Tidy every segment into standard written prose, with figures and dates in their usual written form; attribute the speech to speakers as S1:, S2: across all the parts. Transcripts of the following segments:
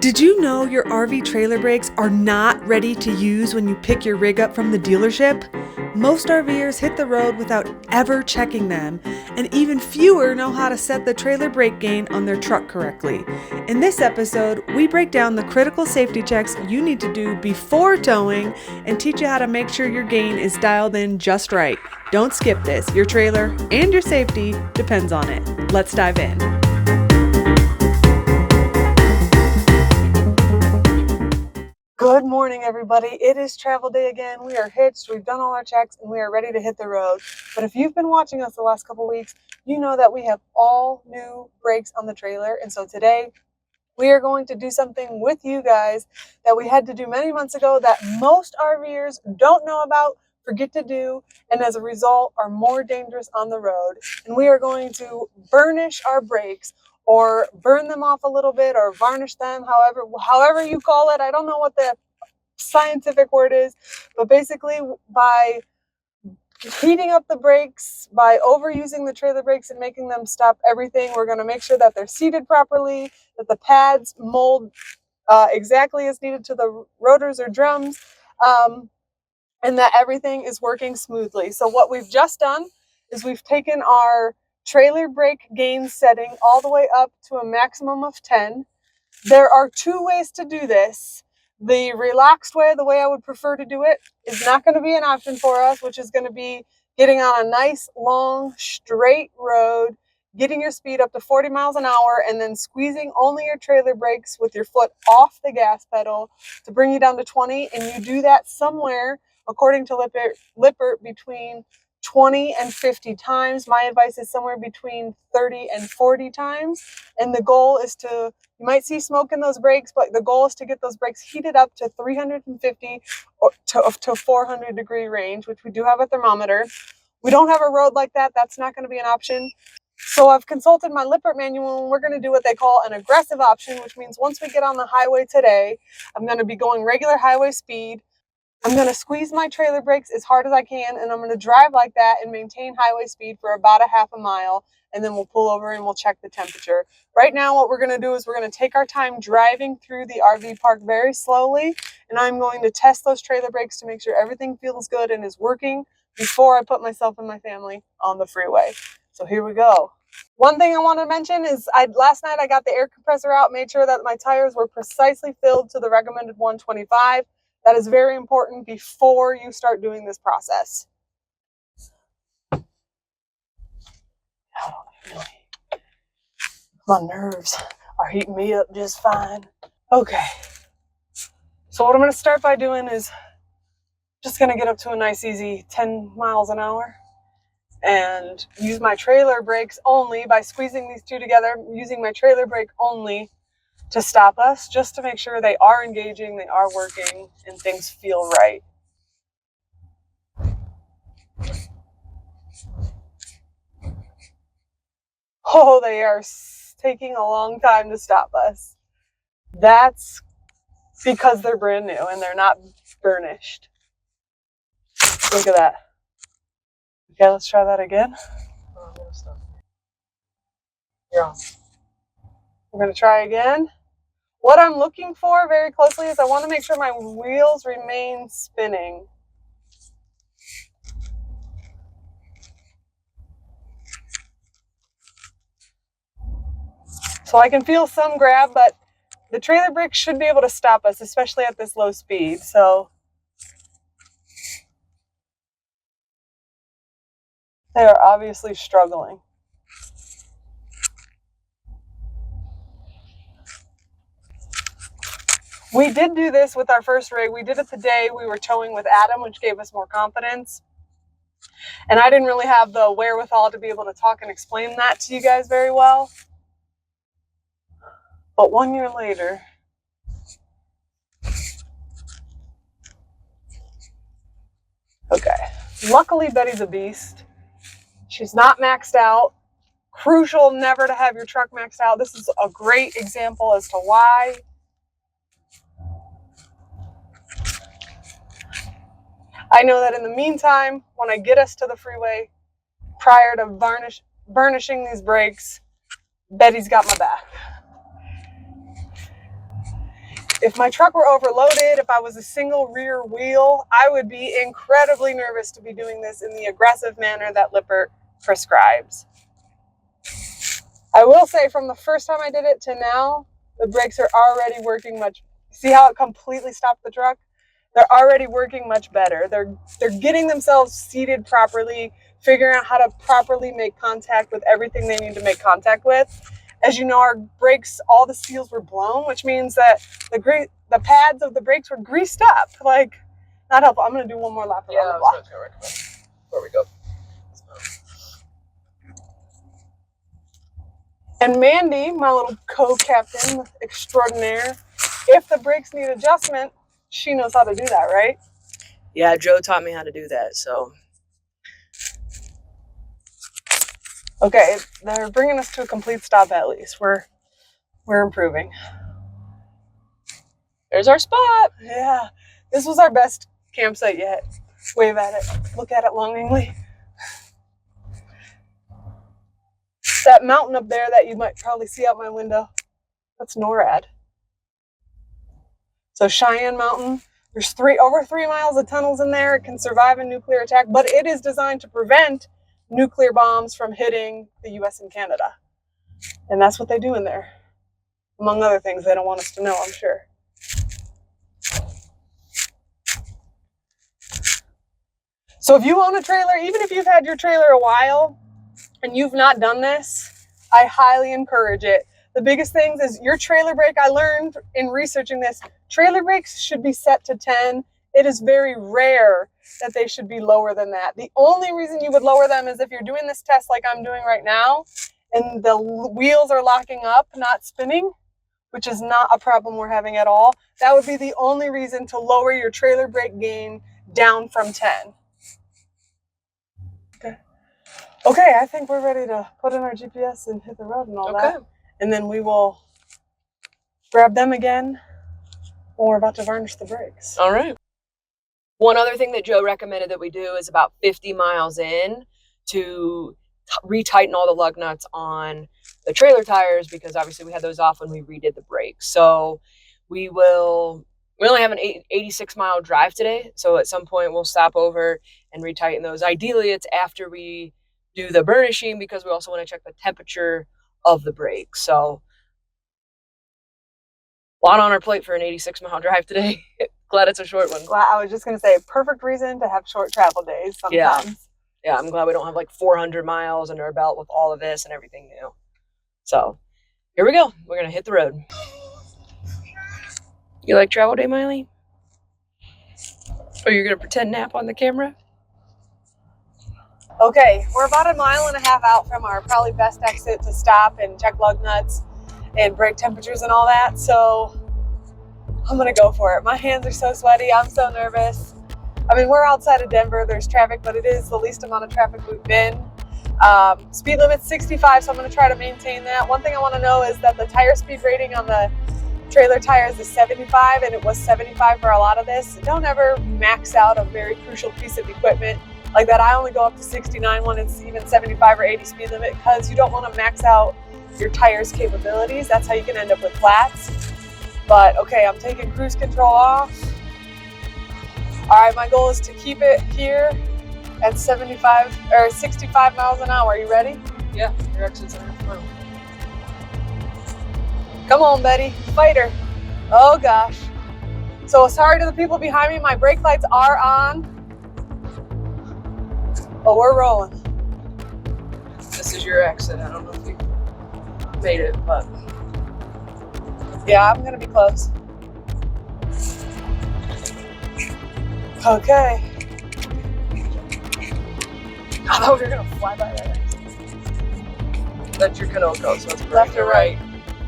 S1: Did you know your RV trailer brakes are not ready to use when you pick your rig up from the dealership? Most RVers hit the road without ever checking them, and even fewer know how to set the trailer brake gain on their truck correctly. In this episode, we break down the critical safety checks you need to do before towing and teach you how to make sure your gain is dialed in just right. Don't skip this. Your trailer and your safety depends on it. Let's dive in. Good morning, everybody. It is travel day again. We are hitched, we've done all our checks, and we are ready to hit the road. But if you've been watching us the last couple weeks, you know that we have all new brakes on the trailer. And so today we are going to do something with you guys that we had to do many months ago that most RVers don't know about, forget to do, and as a result are more dangerous on the road. And we are going to burnish our brakes, or burn them off a little bit, or varnish them, however you call it. I don't know what the scientific word is, but basically by heating up the brakes, by overusing the trailer brakes and making them stop everything, we're going to make sure that they're seated properly, that the pads mold exactly as needed to the rotors or drums, and that everything is working smoothly. So what we've just done is we've taken our trailer brake gain setting all the way up to a maximum of 10. There are two ways to do this. The relaxed way, the way I would prefer to do it, is not going to be an option for us, which is going to be getting on a nice, long, straight road, getting your speed up to 40 miles an hour, and then squeezing only your trailer brakes with your foot off the gas pedal to bring you down to 20. And you do that somewhere, according to Lippert, between 20 and 50 times. My advice is somewhere between 30 and 40 times. And the goal is to, you might see smoke in those brakes, but the goal is to get those brakes heated up to 350 or to 400 degree range, which we do have a thermometer. We don't have a road like that. That's not going to be an option. So I've consulted my Lippert manual, and we're going to do what they call an aggressive option, which means once we get on the highway today, I'm going to be going regular highway speed. I'm going to squeeze my trailer brakes as hard as I can, and I'm going to drive like that and maintain highway speed for about a half a mile, and then we'll pull over and we'll check the temperature. Right now, what we're going to do is we're going to take our time driving through the RV park very slowly, and I'm going to test those trailer brakes to make sure everything feels good and is working before I put myself and my family on the freeway. So here we go. One thing I want to mention is last night I got the air compressor out, made sure that my tires were precisely filled to the recommended 125. That is very important before you start doing this process. My nerves are heating me up just fine. Okay. So what I'm going to start by doing is just going to get up to a nice easy 10 miles an hour and use my trailer brakes only by squeezing these two together, using my trailer brake only to stop us, just to make sure they are engaging, they are working, and things feel right. Oh, they are taking a long time to stop us. That's because they're brand new and they're not burnished. Look at that. Okay, let's try that again. You're on. We're going to try again. What I'm looking for very closely is I want to make sure my wheels remain spinning. So I can feel some grab, but the trailer brake should be able to stop us, especially at this low speed. So they are obviously struggling. We did do this with our first rig. We did it today. We were towing with Adam, which gave us more confidence. And I didn't really have the wherewithal to be able to talk and explain that to you guys very well. But 1 year later, okay. Luckily, Betty's a beast. She's not maxed out. Crucial never to have your truck maxed out. This is a great example as to why. I know that in the meantime, when I get us to the freeway, prior to burnishing these brakes, Betty's got my back. If my truck were overloaded, if I was a single rear wheel, I would be incredibly nervous to be doing this in the aggressive manner that Lippert prescribes. I will say from the first time I did it to now, the brakes are already working much. See how it completely stopped the truck? They're already working much better. They're getting themselves seated properly, figuring out how to properly make contact with everything they need to make contact with. As you know, our brakes, all the seals were blown, which means that the pads of the brakes were greased up. Like, not helpful. I'm going to do one more lap around the block.
S2: Yeah, I was going to recommend before we go.
S1: And Mandy, my little co-captain extraordinaire, if the brakes need adjustment, she knows how to do that, right?
S2: Yeah, Joe taught me how to do that, so.
S1: Okay, they're bringing us to a complete stop at least. We're improving.
S2: There's our spot.
S1: Yeah, this was our best campsite yet. Wave at it. Look at it longingly. That mountain up there that you might probably see out my window, that's NORAD. So Cheyenne Mountain, there's over 3 miles of tunnels in there. It can survive a nuclear attack, but it is designed to prevent nuclear bombs from hitting the US and Canada. And that's what they do in there. Among other things they don't want us to know, I'm sure. So if you own a trailer, even if you've had your trailer a while and you've not done this, I highly encourage it. The biggest things is your trailer brake. I learned in researching this, trailer brakes should be set to 10. It is very rare that they should be lower than that. The only reason you would lower them is if you're doing this test like I'm doing right now and the wheels are locking up, not spinning, which is not a problem we're having at all. That would be the only reason to lower your trailer brake gain down from 10. Okay, I think we're ready to put in our GPS and hit the road and all that. And then we will grab them again when we're about to varnish the brakes.
S2: All right. One other thing that Joe recommended that we do is about 50 miles in to retighten all the lug nuts on the trailer tires, because obviously we had those off when we redid the brakes. So we only have an 86-mile drive today. So at some point we'll stop over and retighten those. Ideally, it's after we do the burnishing, because we also want to check the temperature of the brakes. So a lot on our plate for an 86-mile drive today. Glad it's a short one.
S1: Well, I was just going to say, perfect reason to have short travel days sometimes.
S2: Yeah, I'm glad we don't have like 400 miles under our belt with all of this and everything new. So here we go. We're going to hit the road. You like travel day, Miley? Or you're going to pretend nap on the camera?
S1: Okay, we're about 1.5 miles out from our probably best exit to stop and check lug nuts and brake temperatures and all that. So I'm gonna go for it. My hands are so sweaty. I'm so nervous. I mean, we're outside of Denver. There's traffic, but it is the least amount of traffic we've been. Speed limit's 65, so I'm gonna try to maintain that. One thing I wanna know is that the tire speed rating on the trailer tires is 75, and it was 75 for a lot of this. Don't ever max out a very crucial piece of equipment like that. I only go up to 69 when it's even 75 or 80 speed limit, because you don't want to max out your tires capabilities. That's how you can end up with flats. But okay, I'm taking cruise control off. All right, my goal is to keep it here at 65 or 65 miles an hour. Are you ready?
S2: Yeah, your exit's on your front.
S1: Come on, Betty, fighter. Oh gosh. So sorry to the people behind me, my brake lights are on. But we're rolling.
S2: This is your exit. I don't know if you made it, but
S1: yeah, I'm gonna be close. Okay. I thought we were gonna fly by that exit.
S2: That's your Kanoko, so it's
S1: left or right?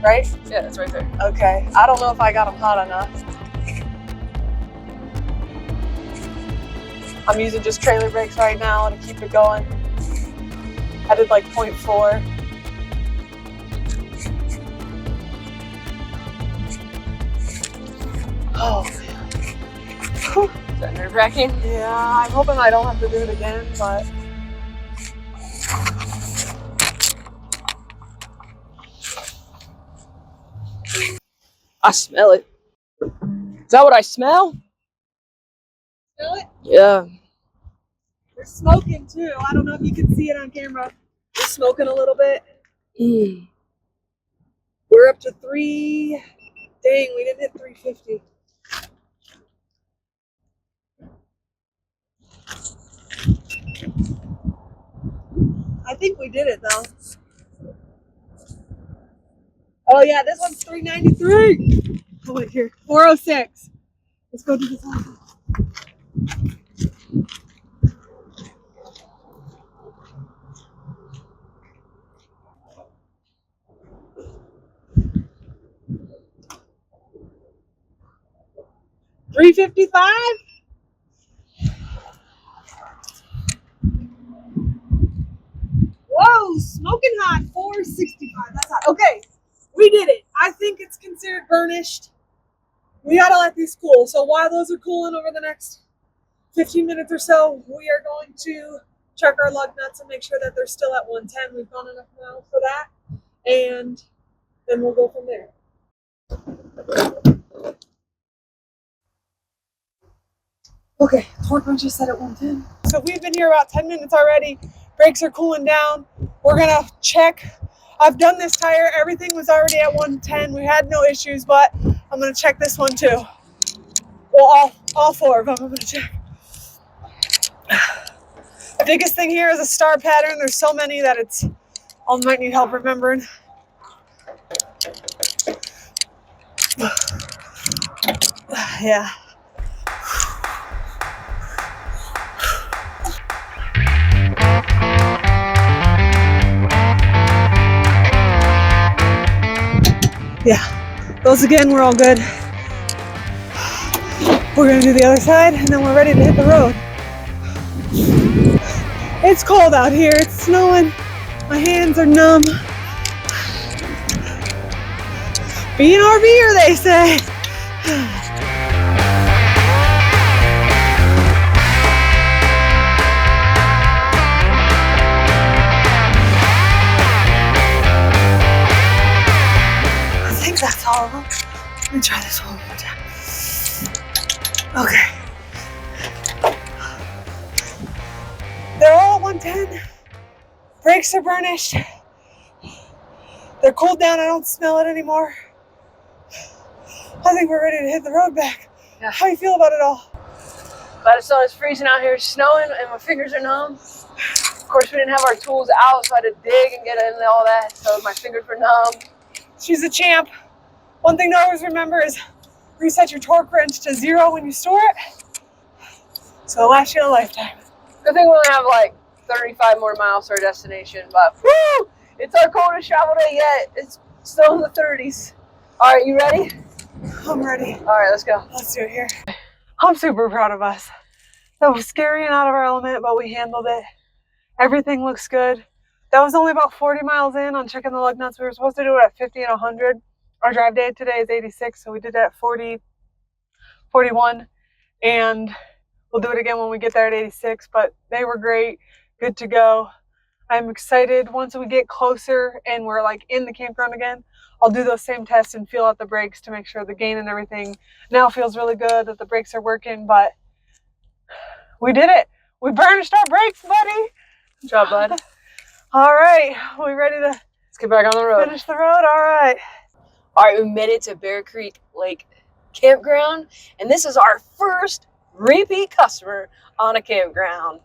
S1: Right?
S2: Yeah, it's right there.
S1: Okay. I don't know if I got them hot enough. I'm using just trailer brakes right now to keep it going. I did like 0.4. Oh man. Whew.
S2: Is that nerve wracking?
S1: Yeah, I'm hoping I don't have to do it again, but.
S2: I smell it. that what I smell?
S1: Smell it?
S2: Yeah.
S1: They're smoking too. I don't know if you can see it on camera. They're smoking a little bit. We're up to 3. Dang, we didn't hit 350. I think we did it though. Oh yeah, this one's 393. Oh wait, here. 406. Let's go do this one. $355. Whoa, smoking hot. 465. That's hot. Okay, we did it. I think it's considered burnished. We gotta let these cool. So while those are cooling over the next 15 minutes or so, we are going to check our lug nuts and make sure that they're still at 110. We've gone enough miles for that, and then we'll go from there. Okay, torque wrench is set at 110. So we've been here about 10 minutes already. Brakes are cooling down. We're gonna check. I've done this tire. Everything was already at 110. We had no issues, but I'm gonna check this one too. Well, all 4 of them I'm gonna check. The biggest thing here is a star pattern. There's so many that I might need help remembering. Yeah. Yeah, those again, we're all good. We're gonna do the other side and then we're ready to hit the road. It's cold out here, it's snowing. My hands are numb. Be an RVer, they say. I think that's all of them. Let me try this one more time. Okay. They're all at 110. Brakes are burnished. They're cooled down. I don't smell it anymore. I think we're ready to hit the road back.
S2: Yeah.
S1: How do you feel about it all?
S2: But it's it's freezing out here, it's snowing, and my fingers are numb. Of course, we didn't have our tools out, so I had to dig and get into all that, so my fingers were numb.
S1: She's a champ. One thing to always remember is reset your torque wrench to 0 when you store it, so it'll last you a lifetime.
S2: Good thing we only have like 35 more miles to our destination, but woo! It's our coldest travel day yet. It's still in the 30s. All right, you ready?
S1: I'm ready.
S2: All right, let's go.
S1: Let's do it here. I'm super proud of us. That was scary and out of our element, but we handled it. Everything looks good. That was only about 40 miles in on checking the lug nuts. We were supposed to do it at 50 and 100. Our drive day today is 86, so we did it at 40, 41, and we'll do it again when we get there at 86, but they were great, good to go. I'm excited once we get closer and we're like in the campground again, I'll do those same tests and feel out the brakes to make sure the gain and everything now feels really good, that the brakes are working, but we did it. We burnished our brakes, buddy.
S2: Good job, bud.
S1: All right, we ready to
S2: Let's get back on the road.
S1: finish the road? All right.
S2: All right, we made it to Bear Creek Lake Campground, and this is our first repeat customer on a campground.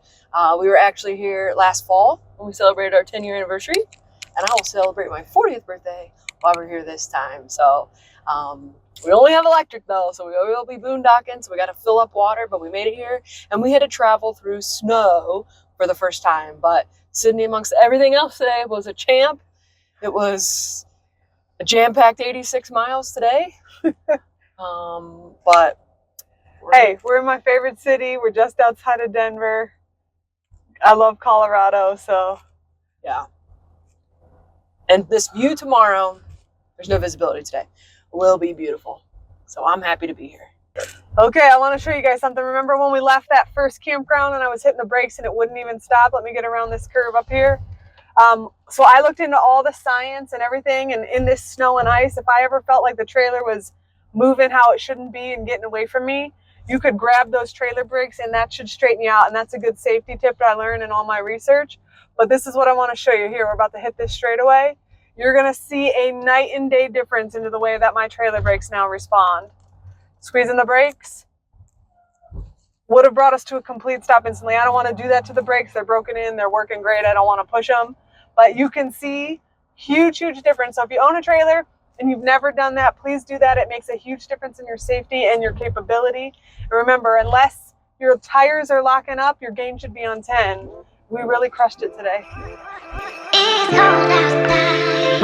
S2: We were actually here last fall when we celebrated our 10-year anniversary, and I will celebrate my 40th birthday while we're here this time. So we only have electric though, so we will be boondocking, so we got to fill up water, but we made it here, and we had to travel through snow for the first time. But Sydney, amongst everything else today, was a champ. It was a jam-packed 86 miles today. But
S1: Hey, we're in my favorite city. We're just outside of Denver. I love Colorado, so
S2: yeah. And this view tomorrow, there's no visibility today, will be beautiful. So I'm happy to be here.
S1: okay, I want to show you guys something. Remember when we left that first campground and I was hitting the brakes and it wouldn't even stop? Let me get around this curve up here. So I looked into all the science and everything, and in this snow and ice, if I ever felt like the trailer was moving how it shouldn't be and getting away from me, you could grab those trailer brakes and that should straighten you out. And that's a good safety tip that I learned in all my research. But this is what I want to show you here. We're about to hit this straightaway. You're going to see a night and day difference into the way that my trailer brakes now respond. Squeezing the brakes would have brought us to a complete stop instantly. I don't want to do that to the brakes. They're broken in, they're working great. I don't want to push them. But you can see huge difference. So if you own a trailer and you've never done that, please do that. It makes a huge difference in your safety and your capability. And remember, unless your tires are locking up, your gain should be on 10. We really crushed it today.
S3: It's cold outside,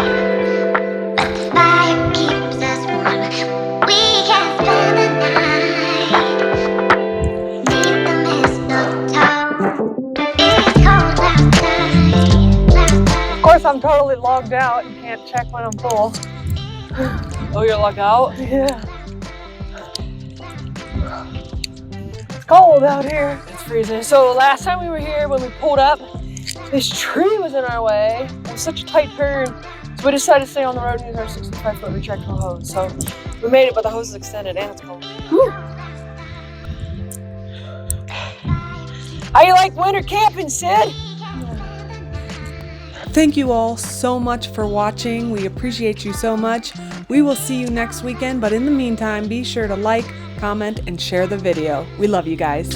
S3: but the fire keeps us warm. We can spend the night neath the mistletoe. It's cold outside.
S1: Of course, I'm totally logged out. You can't check when I'm full.
S2: Oh, you're logged out?
S1: Yeah. It's cold out here.
S2: It's freezing. So last time we were here, when we pulled up, this tree was in our way. It was such a tight turn. So we decided to stay on the road and use our 65-foot retractable hose. So we made it, but the hose is extended and it's cold. Whew. How you like winter camping, Sid?
S1: Thank you all so much for watching. We appreciate you so much. We will see you next weekend, but in the meantime, be sure to like, comment, and share the video. We love you guys.
S3: It's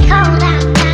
S3: cold outside.